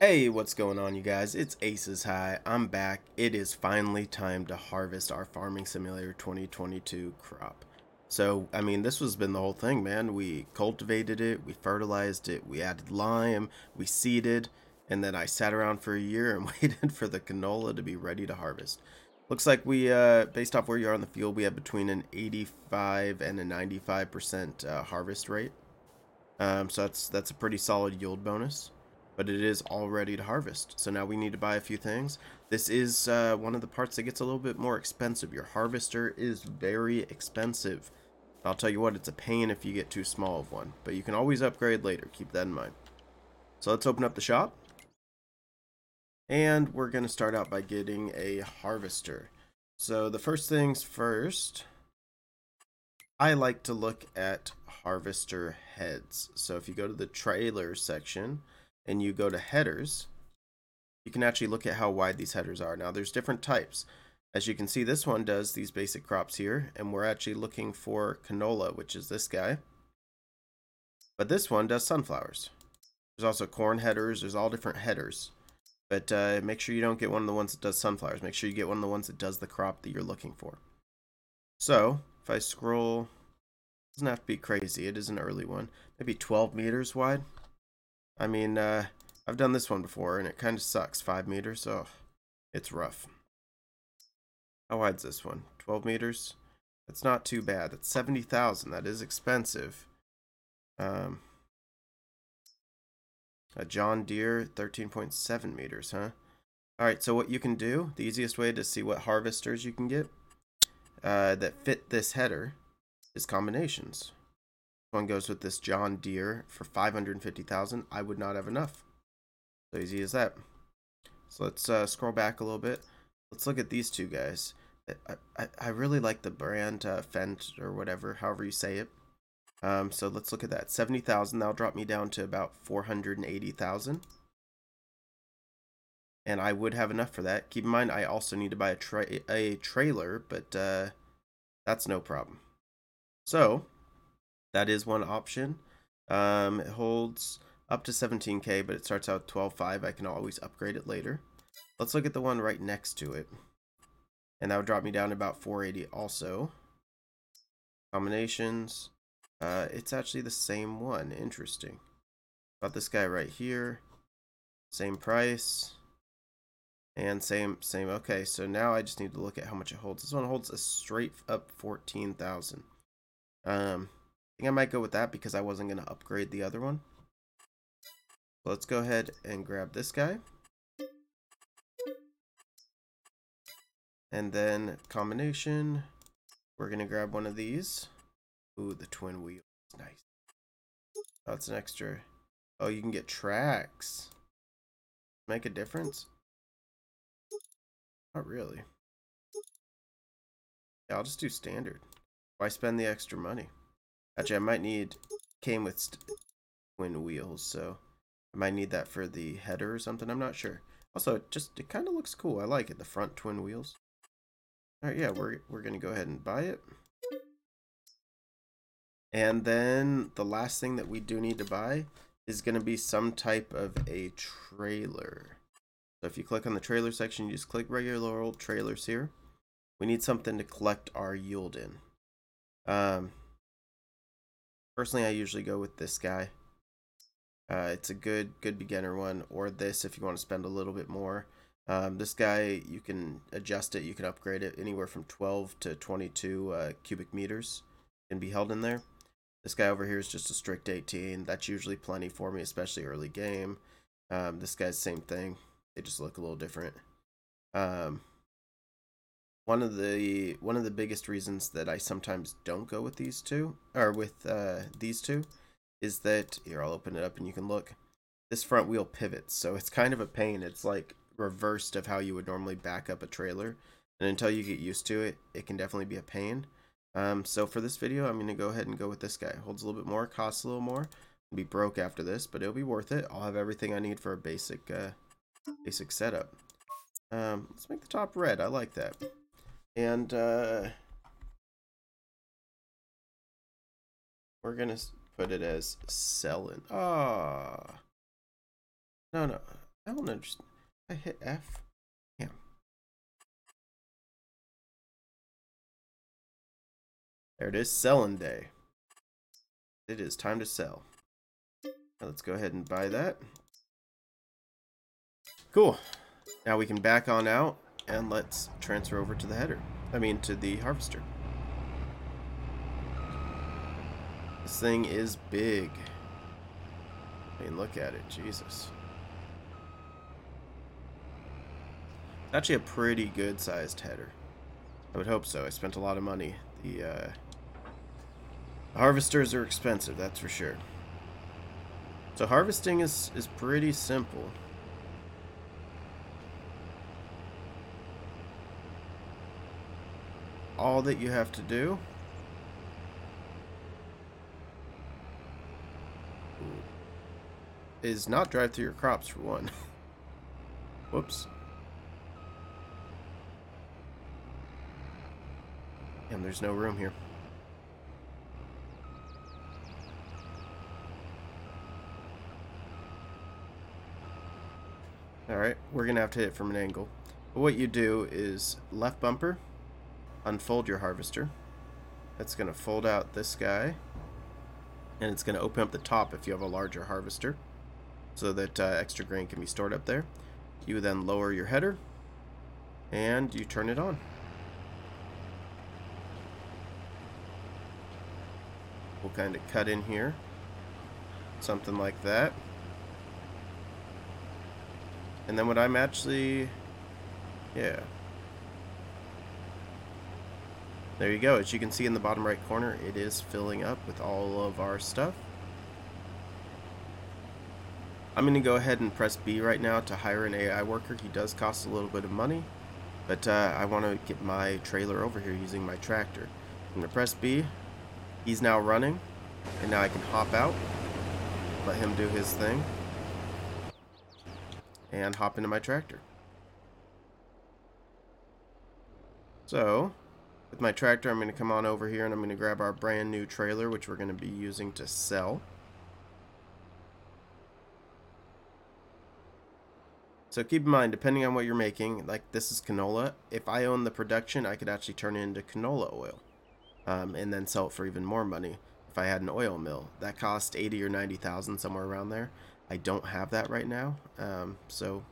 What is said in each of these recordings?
Hey, what's going on, you guys? It's Aces High. I'm back. It is finally time to harvest our Farming Simulator 2022 crop. So, I mean, this has been the whole thing, man. We cultivated it, we fertilized it, we added lime, we seeded, and then I sat around for a year and waited for the canola to be ready to harvest. Looks like based off where you are on the field, we have between an 85 and a 95% harvest rate. So that's a pretty solid yield bonus, but it is all ready to harvest. So now we need to buy a few things. This is one of the parts that gets a little bit more expensive. Your harvester is very expensive. I'll tell you what, it's a pain if you get too small of one, but you can always upgrade later. Keep that in mind. So let's open up the shop, and we're going to start out by getting a harvester. So the first things first, I like to look at harvester heads. So if you go to the trailer section and you go to headers, you can actually look at how wide these headers are. Now there's different types. As you can see, this one does these basic crops here, and we're actually looking for canola, which is this guy. But this one does sunflowers. There's also corn headers. There's all different headers. But make sure you don't get one of the ones that does sunflowers. Make sure you get one of the ones that does the crop that you're looking for. So if I scroll, doesn't have to be crazy. It is an early one. Maybe 12 meters wide. I mean, I've done this one before, and it kind of sucks. 5 meters. Oh, it's rough. How wide's this one? 12 meters. That's not too bad. That's 70,000. That is expensive. Um, a John Deere 13.7 meters, huh? All right. So what you can do, the easiest way to see what harvesters you can get that fit this header is combinations. One goes with this John Deere for 550,000. I would not have enough. So easy as that. So let's scroll back a little bit. Let's look at these two guys. I really like the brand Fendt or whatever, however you say it. So let's look at that. 70,000. That'll drop me down to about 480,000. And I would have enough for that. Keep in mind, I also need to buy a trailer, but that's no problem. So that is one option. It holds up to 17K, but it starts out 12.5. I can always upgrade it later. Let's look at the one right next to it. And that would drop me down to about 480 also. Combinations. It's actually the same one. Interesting. About this guy right here. Same price. And same. Okay, so now I just need to look at how much it holds. This one holds a straight up 14,000. I think I might go with that because I wasn't going to upgrade the other one. So let's go ahead and grab this guy. And then combination. We're going to grab one of these. Ooh, the twin wheel. Nice. Oh, it's an extra. Oh, you can get tracks. Make a difference? Not really. Yeah, I'll just do standard. Why spend the extra money? Actually, I might need... Came with twin wheels, so... I might need that for the header or something. I'm not sure. Also, it kind of looks cool. I like it. The front twin wheels. Alright, yeah, we're going to go ahead and buy it. And then the last thing that we do need to buy is going to be some type of a trailer. So if you click on the trailer section, you just click regular old trailers here. We need something to collect our yield in. Personally, I usually go with this guy. It's a good beginner one, or this if you want to spend a little bit more. This guy, you can adjust it, you can upgrade it anywhere from 12 to 22 cubic meters can be held in there. This guy over here is just a strict 18. That's usually plenty for me, especially early game. This guy's same thing. They just look a little different. One of the biggest reasons that I sometimes don't go with these two, or with these two, is that here I'll open it up and you can look. This front wheel pivots, so it's kind of a pain. It's like reversed of how you would normally back up a trailer, and until you get used to it, it can definitely be a pain. So for this video, I'm gonna go ahead and go with this guy. Holds a little bit more, costs a little more. I'll be broke after this, but it'll be worth it. I'll have everything I need for a basic setup. Let's make the top red. I like that. And we're gonna put it as selling. Ah, no. I don't understand. I hit F. Yeah. There it is, selling day. It is time to sell. Now let's go ahead and buy that. Cool. Now we can back on out and let's transfer over to the header. I mean, to the harvester. This thing is big. I mean, look at it. Jesus. It's actually a pretty good sized header. I would hope so. I spent a lot of money. The harvesters are expensive, that's for sure. So harvesting is pretty simple. All that you have to do is not drive through your crops, for one. Whoops. And there's no room here. Alright, we're going to have to hit it from an angle. But what you do is left bumper, unfold your harvester. That's going to fold out this guy. And it's going to open up the top if you have a larger harvester, so that extra grain can be stored up there. You then lower your header, and you turn it on. We'll kind of cut in here. Something like that. And then what I'm actually... Yeah. There you go. As you can see in the bottom right corner, it is filling up with all of our stuff. I'm going to go ahead and press B right now to hire an AI worker. He does cost a little bit of money, but I want to get my trailer over here using my tractor. I'm going to press B. He's now running, and now I can hop out, let him do his thing, and hop into my tractor. So, with my tractor, I'm going to come on over here and I'm going to grab our brand new trailer, which we're going to be using to sell. So keep in mind, depending on what you're making, like this is canola. If I own the production, I could actually turn it into canola oil, and then sell it for even more money. If I had an oil mill, that cost 80 or 90,000, somewhere around there. I don't have that right now, so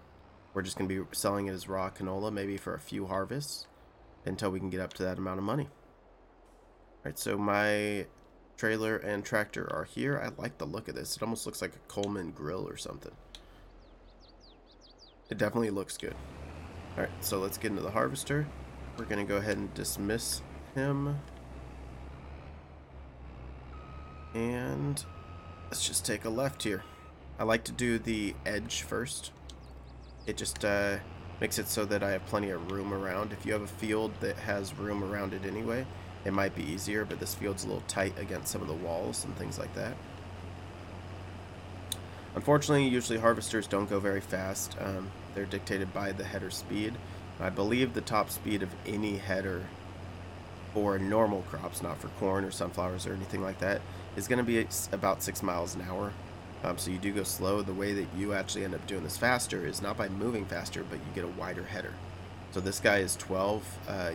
we're just going to be selling it as raw canola, maybe for a few harvests, until we can get up to that amount of money. Alright, so my trailer and tractor are here. I like the look of this. It almost looks like a Coleman grill or something. It definitely looks good. Alright, so let's get into the harvester. We're going to go ahead and dismiss him. And let's just take a left here. I like to do the edge first. It just makes it so that I have plenty of room around. If you have a field that has room around it anyway, it might be easier, but this field's a little tight against some of the walls and things like that. Unfortunately, usually harvesters don't go very fast. They're dictated by the header speed. I believe the top speed of any header for normal crops, not for corn or sunflowers or anything like that, is going to be about 6 miles an hour. So you do go slow. The way that you actually end up doing this faster is not by moving faster, but you get a wider header. So this guy is 12.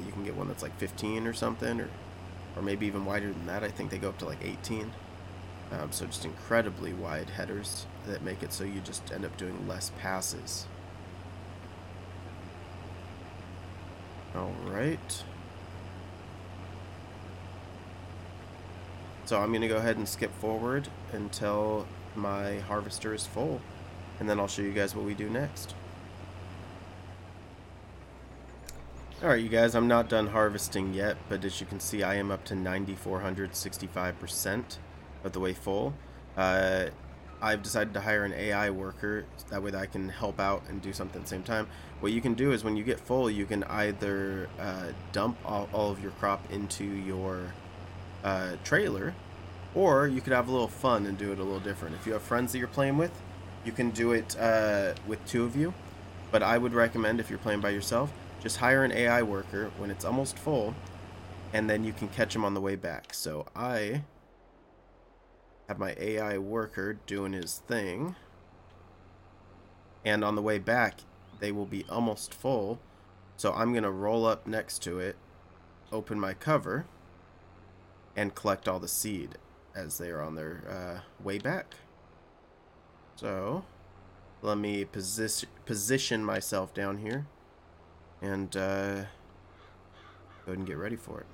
You can get one that's like 15 or something, or maybe even wider than that. I think they go up to like 18. So just incredibly wide headers that make it so you just end up doing less passes. Alright. So I'm going to go ahead and skip forward until my harvester is full, and then I'll show you guys what we do next. Alright, you guys, I'm not done harvesting yet, but as you can see, I am up to 9,465% of the way full. I've decided to hire an AI worker, that way that I can help out and do something at the same time. What you can do is when you get full, you can either dump all of your crop into your trailer, or you could have a little fun and do it a little different. If you have friends that you're playing with, you can do it with 2 of you, but I would recommend, if you're playing by yourself, just hire an AI worker when it's almost full, and then you can catch them on the way back. So I have my AI worker doing his thing, And on the way back, they will be almost full. So I'm going to roll up next to it, open my cover, and collect all the seed as they are on their way back. So let me position myself down here and go ahead and get ready for it.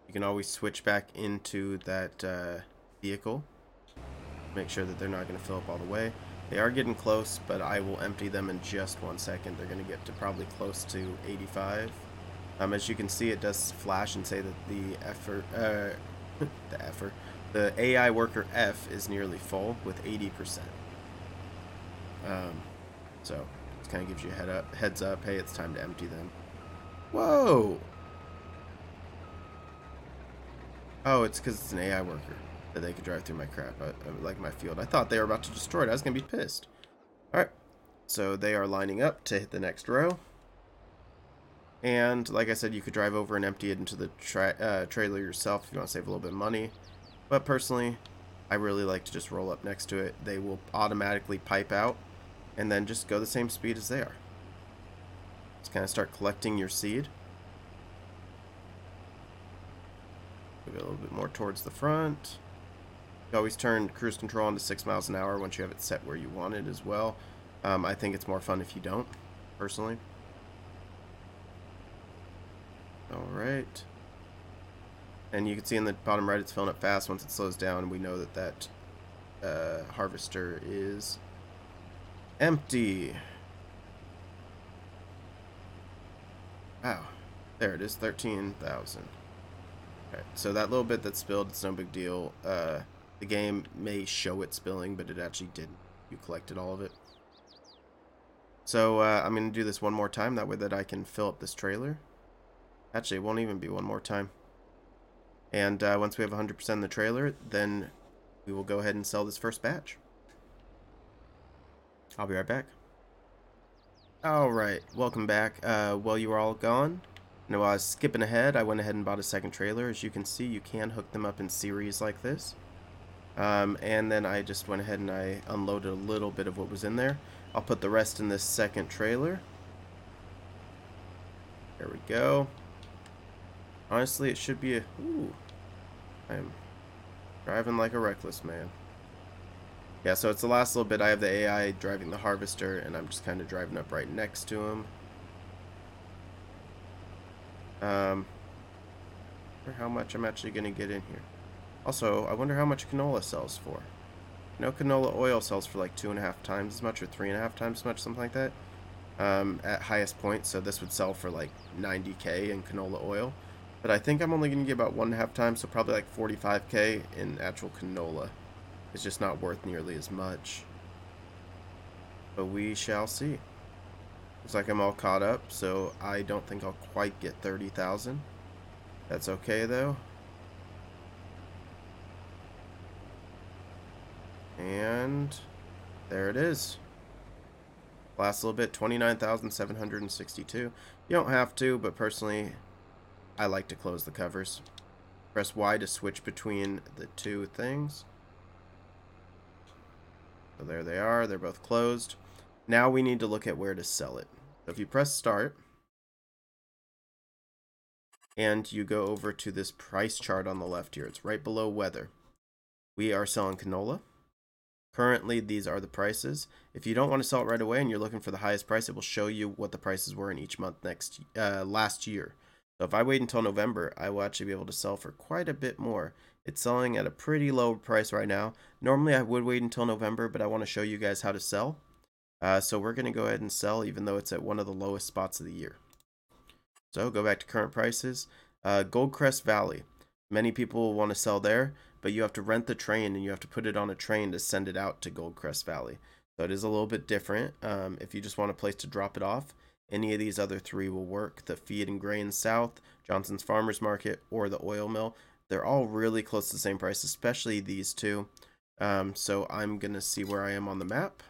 You can always switch back into that vehicle. Make sure that they're not going to fill up all the way. They are getting close, but I will empty them in just 1 second. They're going to get to probably close to 85. As you can see, it does flash and say that the AI worker F is nearly full with 80%. So it kind of gives you a heads up. Hey, it's time to empty them. Whoa! Oh, it's because it's an AI worker that they could drive through my crap, like my field. I thought they were about to destroy it. I was gonna be pissed. All right, so they are lining up to hit the next row. And like I said, you could drive over and empty it into the trailer yourself if you want to save a little bit of money. But personally, I really like to just roll up next to it. They will automatically pipe out and then just go the same speed as they are. Just kind of start collecting your seed. Move it a little bit more towards the front. You always turn cruise control on to 6 miles an hour once you have it set where you want it as well. I think it's more fun if you don't, personally. Alright. And you can see in the bottom right it's filling up fast. Once it slows down, we know that harvester is empty. Wow. There it is, 13,000. Alright, so that little bit that spilled, it's no big deal. The game may show it spilling, but it actually didn't. You collected all of it. So I'm going to do this one more time, that way that I can fill up this trailer. Actually, it won't even be one more time. And once we have 100% in the trailer, then we will go ahead and sell this first batch. I'll be right back. Alright, welcome back. While you were all gone, while I was skipping ahead, I went ahead and bought a second trailer. As you can see, you can hook them up in series like this. And then I just went ahead and I unloaded a little bit of what was in there. I'll put the rest in this second trailer. There we go. Honestly, it should be a... Ooh. I'm driving like a reckless man. Yeah, so it's the last little bit. I have the AI driving the harvester, and I'm just kind of driving up right next to him. I wonder how much I'm actually going to get in here. Also, I wonder how much canola sells for. You know, canola oil sells for like 2.5 times as much or 3.5 times as much, something like that. At highest point, so this would sell for like 90k in canola oil. But I think I'm only going to get about 1.5 times, so probably like 45k in actual canola. It's just not worth nearly as much. But we shall see. Looks like I'm all caught up, so I don't think I'll quite get 30,000. That's okay though. And there it is. Last little bit, 29,762. You don't have to, but personally, I like to close the covers. Press Y to switch between the two things. So there they are. They're both closed. Now we need to look at where to sell it. So if you press start, and you go over to this price chart on the left here, it's right below weather. We are selling canola. Currently, these are the prices. If you don't want to sell it right away and you're looking for the highest price, it will show you what the prices were in each month last year. So if I wait until November, I will actually be able to sell for quite a bit more. It's selling at a pretty low price right now. Normally, I would wait until November, but I want to show you guys how to sell. So we're going to go ahead and sell, even though it's at one of the lowest spots of the year. So go back to current prices. Goldcrest Valley. Many people want to sell there, but you have to rent the train and you have to put it on a train to send it out to Goldcrest Valley. So it is a little bit different. If you just want a place to drop it off, any of these other three will work. The Feed and Grain South, Johnson's Farmers Market, or the oil mill. They're all really close to the same price, especially these two. So I'm going to see where I am on the map.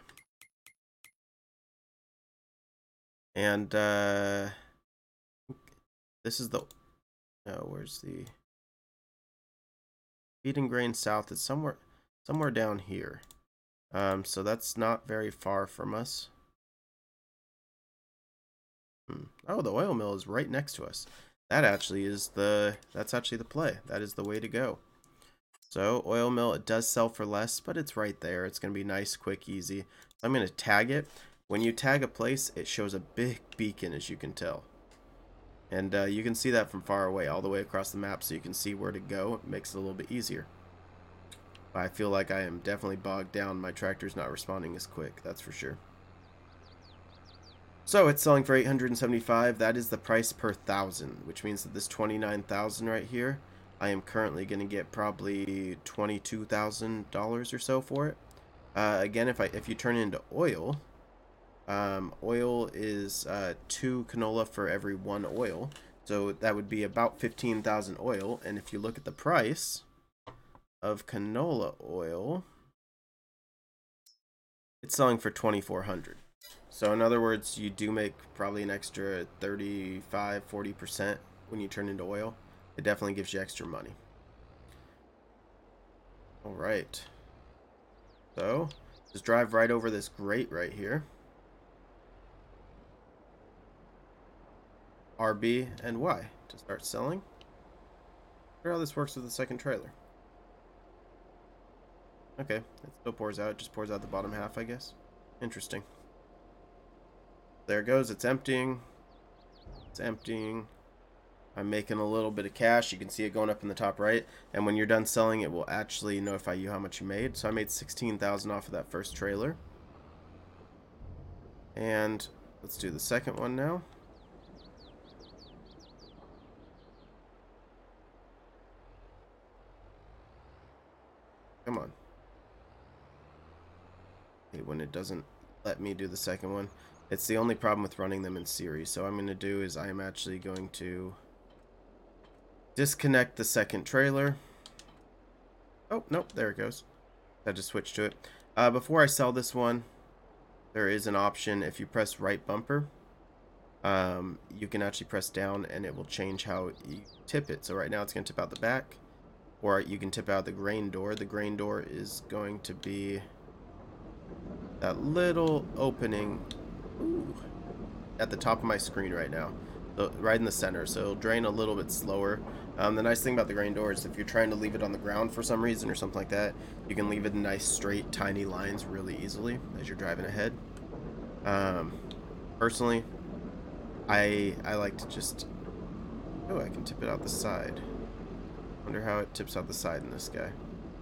And this is the... Oh, where's the... Feed and Grain South is somewhere... somewhere down here. So that's not very far from us. Oh, the oil mill is right next to us. That's actually the play. That is the way to go. So oil mill, it does sell for less, but it's right there. It's going to be nice, quick, easy. So I'm going to tag it. When you tag a place, it shows a big beacon, as you can tell. And you can see that from far away, all the way across the map, so you can see where to go. It makes it a little bit easier. I feel like I am definitely bogged down. My tractor's not responding as quick, that's for sure. So it's selling for $875. That is the price per 1,000, which means that this 29,000 right here, I am currently going to get probably $22,000 or so for it. Again, if you turn it into oil, oil is 2 canola for every 1 oil, so that would be about 15,000 oil. And if you look at the price of canola oil, it's selling for $2,400. So in other words, you do make probably an extra 35-40% when you turn into oil. It definitely gives you extra money. All right. So just drive right over this grate right here. RB and Y to start selling. Here's how this works with the second trailer. Okay, it still pours out. It just pours out the bottom half, I guess. Interesting. There it goes. It's emptying. It's emptying. I'm making a little bit of cash. You can see it going up in the top right. And when you're done selling, it will actually notify you how much you made. So I made $16,000 off of that first trailer. And let's do the second one now. Come on. Okay, when it doesn't let me do the second one. It's the only problem with running them in series. So what I'm going to do is I am actually going to disconnect the second trailer. Oh, nope, there it goes. I just switched to it. Before I sell this one, there is an option. If you press right bumper, you can actually press down and it will change how you tip it. So right now it's going to tip out the back, or you can tip out the grain door. The grain door is going to be that little opening at the top of my screen right now, so right in the center, so it'll drain a little bit slower. The nice thing about the grain door is if you're trying to leave it on the ground for some reason or something like that, you can leave it in nice straight tiny lines really easily as you're driving ahead. Personally, I like to just, oh, I can tip it out the side. Wonder how it tips out the side in this guy.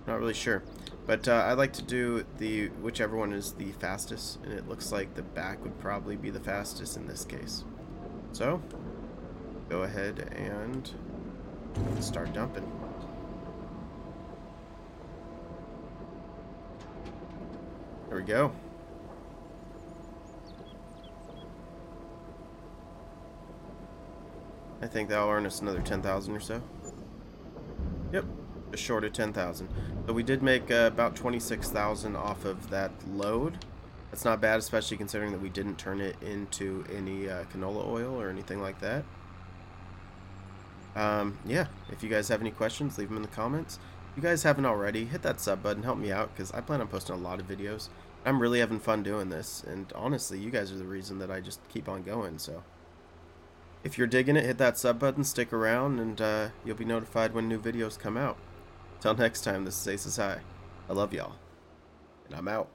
Not really sure, but I like to do the whichever one is the fastest, and it looks like the back would probably be the fastest in this case. So go ahead and start dumping. There we go. I think that'll earn us another 10,000 or so. Yep, just short of 10,000. So we did make about 26,000 off of that load. That's not bad, especially considering that we didn't turn it into any canola oil or anything like that. Yeah, if you guys have any questions, leave them in the comments. If you guys haven't already, hit that sub button, help me out, because I plan on posting a lot of videos. I'm really having fun doing this, and honestly, you guys are the reason that I just keep on going, so. If you're digging it, hit that sub button, stick around, and you'll be notified when new videos come out. Till next time, this is Aces High. I love y'all, and I'm out.